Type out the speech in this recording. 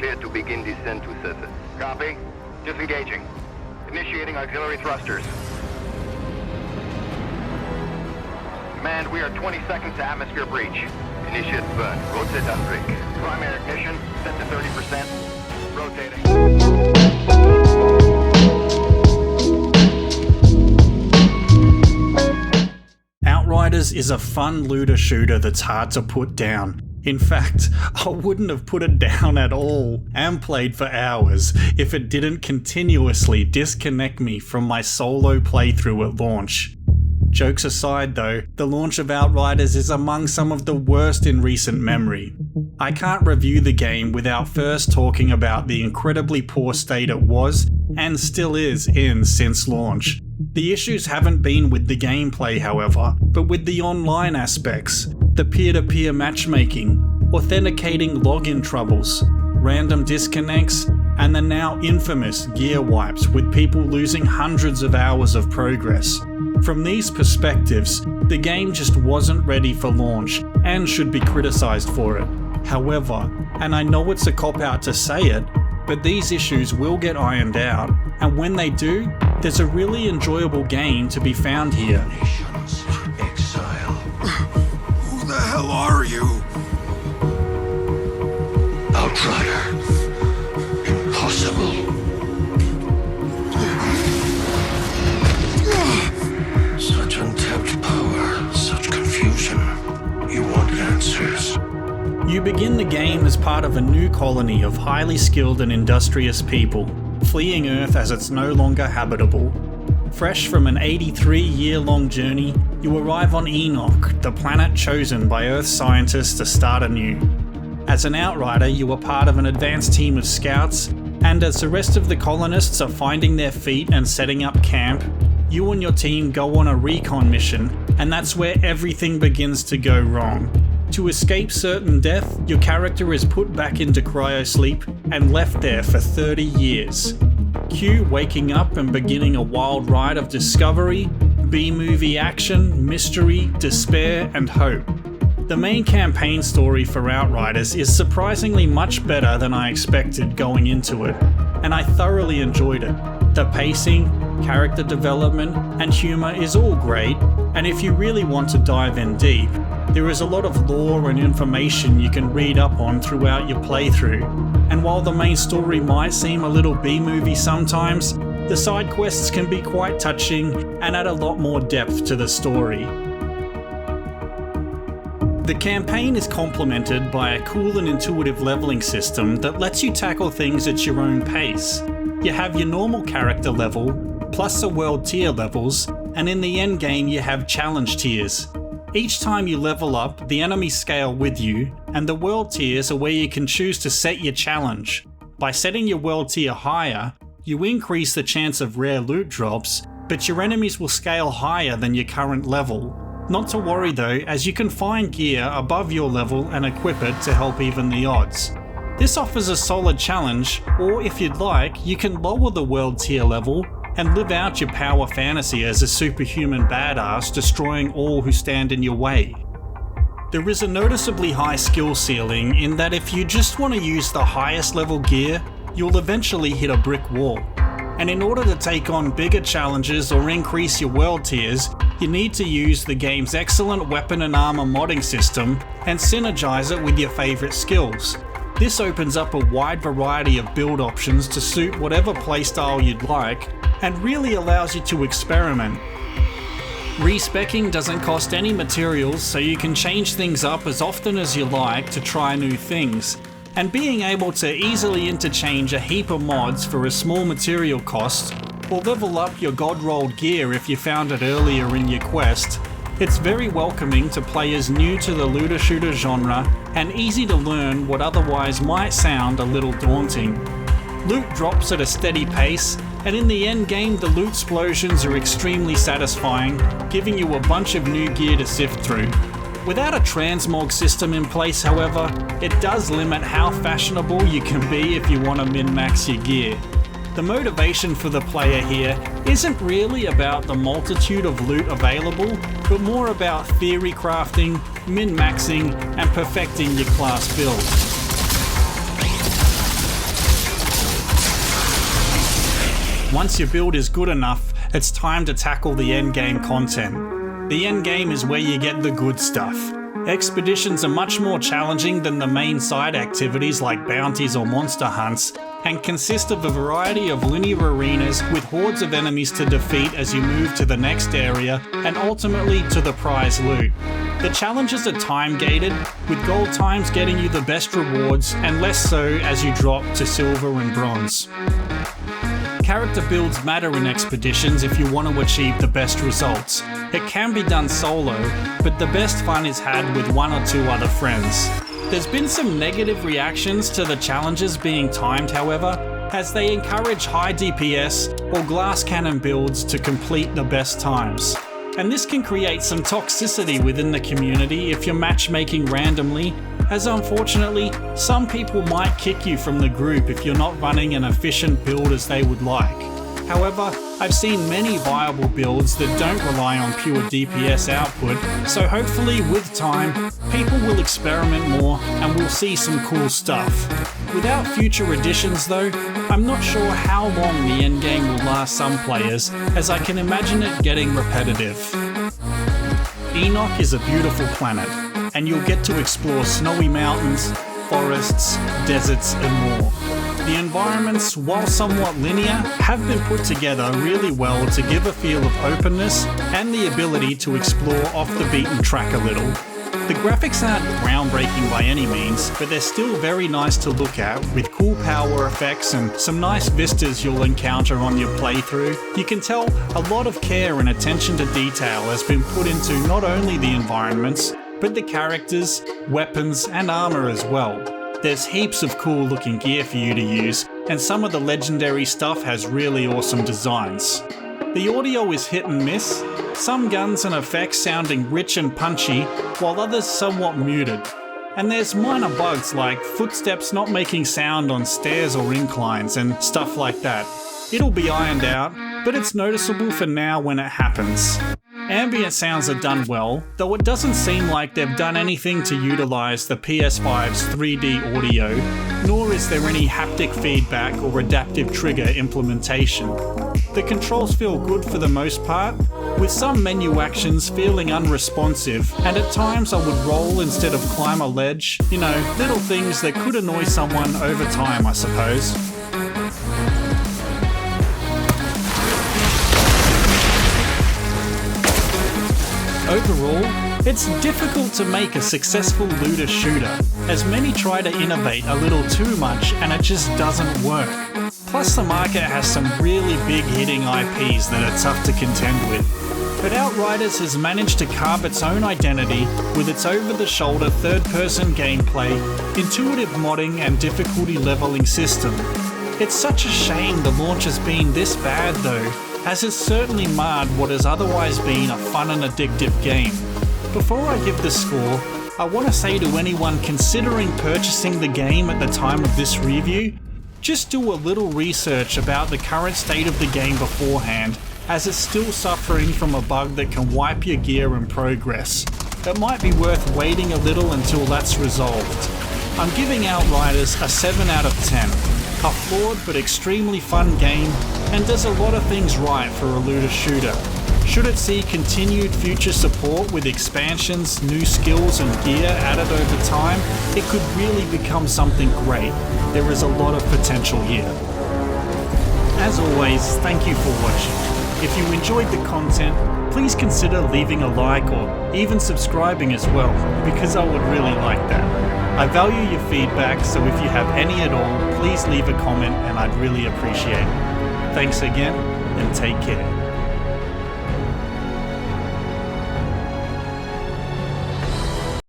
Clear to begin descent to surface. Copy. Disengaging. Initiating auxiliary thrusters. Command, we are 20 seconds to atmosphere breach. Initiate burn. Rotate and brake. Primary ignition, set to 30%. Rotating. Outriders is a fun looter shooter that's hard to put down. In fact, I wouldn't have put it down at all and played for hours if it didn't continuously disconnect me from my solo playthrough at launch. Jokes aside though, the launch of Outriders is among some of the worst in recent memory. I can't review the game without first talking about the incredibly poor state it was and still is in since launch. The issues haven't been with the gameplay however, but with the online aspects, the peer-to-peer matchmaking, authenticating login troubles, random disconnects, and the now infamous gear wipes with people losing hundreds of hours of progress. From these perspectives, the game just wasn't ready for launch and should be criticised for it. However, and I know it's a cop-out to say it, but these issues will get ironed out, and when they do, there's a really enjoyable game to be found here. Nations, exile. Who the hell are you? Outrider. Impossible. Such untapped power, such confusion. You want answers. You begin the game as part of a new colony of highly skilled and industrious people, fleeing Earth as it's no longer habitable. Fresh from an 83-year-long journey, you arrive on Enoch, the planet chosen by Earth scientists to start anew. As an Outrider, you are part of an advanced team of scouts, and as the rest of the colonists are finding their feet and setting up camp, you and your team go on a recon mission, and that's where everything begins to go wrong. To escape certain death, your character is put back into cryosleep and left there for 30 years. Cue waking up and beginning a wild ride of discovery, B-movie action, mystery, despair, and hope. The main campaign story for Outriders is surprisingly much better than I expected going into it, and I thoroughly enjoyed it. The pacing, character development, and humour is all great, and if you really want to dive in deep, there is a lot of lore and information you can read up on throughout your playthrough, and while the main story might seem a little B-movie sometimes, the side quests can be quite touching and add a lot more depth to the story. The campaign is complemented by a cool and intuitive leveling system that lets you tackle things at your own pace. You have your normal character level, plus the world tier levels, and in the end game you have challenge tiers. Each time you level up, the enemies scale with you, and the world tiers are where you can choose to set your challenge. By setting your world tier higher, you increase the chance of rare loot drops, but your enemies will scale higher than your current level. Not to worry though, as you can find gear above your level and equip it to help even the odds. This offers a solid challenge, or if you'd like, you can lower the world tier level and live out your power fantasy as a superhuman badass destroying all who stand in your way. There is a noticeably high skill ceiling in that if you just want to use the highest level gear, you'll eventually hit a brick wall. And in order to take on bigger challenges or increase your world tiers, you need to use the game's excellent weapon and armor modding system and synergize it with your favorite skills. This opens up a wide variety of build options to suit whatever playstyle you'd like, and really allows you to experiment. Respecking doesn't cost any materials, so you can change things up as often as you like to try new things, and being able to easily interchange a heap of mods for a small material cost, or level up your god-rolled gear if you found it earlier in your quest, it's very welcoming to players new to the looter shooter genre and easy to learn what otherwise might sound a little daunting. Loot drops at a steady pace, and in the end game the loot explosions are extremely satisfying, giving you a bunch of new gear to sift through. Without a transmog system in place however, it does limit how fashionable you can be if you want to min-max your gear. The motivation for the player here isn't really about the multitude of loot available, but more about theory crafting, min-maxing, and perfecting your class build. Once your build is good enough, it's time to tackle the endgame content. The endgame is where you get the good stuff. Expeditions are much more challenging than the main side activities like bounties or monster hunts, and consist of a variety of linear arenas with hordes of enemies to defeat as you move to the next area and ultimately to the prize loot. The challenges are time gated, with gold times getting you the best rewards and less so as you drop to silver and bronze. Character builds matter in expeditions if you want to achieve the best results. It can be done solo, but the best fun is had with one or two other friends. There's been some negative reactions to the challenges being timed, however, as they encourage high DPS or glass cannon builds to complete the best times. And this can create some toxicity within the community if you're matchmaking randomly, as unfortunately, some people might kick you from the group if you're not running an efficient build as they would like. However, I've seen many viable builds that don't rely on pure DPS output, so hopefully with time, people will experiment more and we'll see some cool stuff. Without future additions though, I'm not sure how long the endgame will last some players, as I can imagine it getting repetitive. Enoch is a beautiful planet, and you'll get to explore snowy mountains, forests, deserts and more. The environments, while somewhat linear, have been put together really well to give a feel of openness and the ability to explore off the beaten track a little. The graphics aren't groundbreaking by any means, but they're still very nice to look at, with cool power effects and some nice vistas you'll encounter on your playthrough. You can tell a lot of care and attention to detail has been put into not only the environments, but the characters, weapons and armor as well. There's heaps of cool looking gear for you to use, and some of the legendary stuff has really awesome designs. The audio is hit and miss, some guns and effects sounding rich and punchy, while others somewhat muted. And there's minor bugs like footsteps not making sound on stairs or inclines and stuff like that. It'll be ironed out, but it's noticeable for now when it happens. Ambient sounds are done well, though it doesn't seem like they've done anything to utilise the PS5's 3D audio, nor is there any haptic feedback or adaptive trigger implementation. The controls feel good for the most part, with some menu actions feeling unresponsive, and at times I would roll instead of climb a ledge, little things that could annoy someone over time, I suppose. Overall, it's difficult to make a successful looter shooter, as many try to innovate a little too much and it just doesn't work. Plus the market has some really big hitting IPs that are tough to contend with. But Outriders has managed to carve its own identity with its over-the-shoulder third-person gameplay, intuitive modding and difficulty leveling system. It's such a shame the launch has been this bad though, as it's certainly marred what has otherwise been a fun and addictive game. Before I give the score, I want to say to anyone considering purchasing the game at the time of this review, just do a little research about the current state of the game beforehand, as it's still suffering from a bug that can wipe your gear and progress. It might be worth waiting a little until that's resolved. I'm giving Outriders a 7 out of 10. A flawed but extremely fun game, and does a lot of things right for a looter shooter. Should it see continued future support with expansions, new skills and gear added over time, it could really become something great. There is a lot of potential here. As always, thank you for watching. If you enjoyed the content, please consider leaving a like or even subscribing as well, because I would really like that. I value your feedback, so if you have any at all, please leave a comment and I'd really appreciate it. Thanks again, and take care.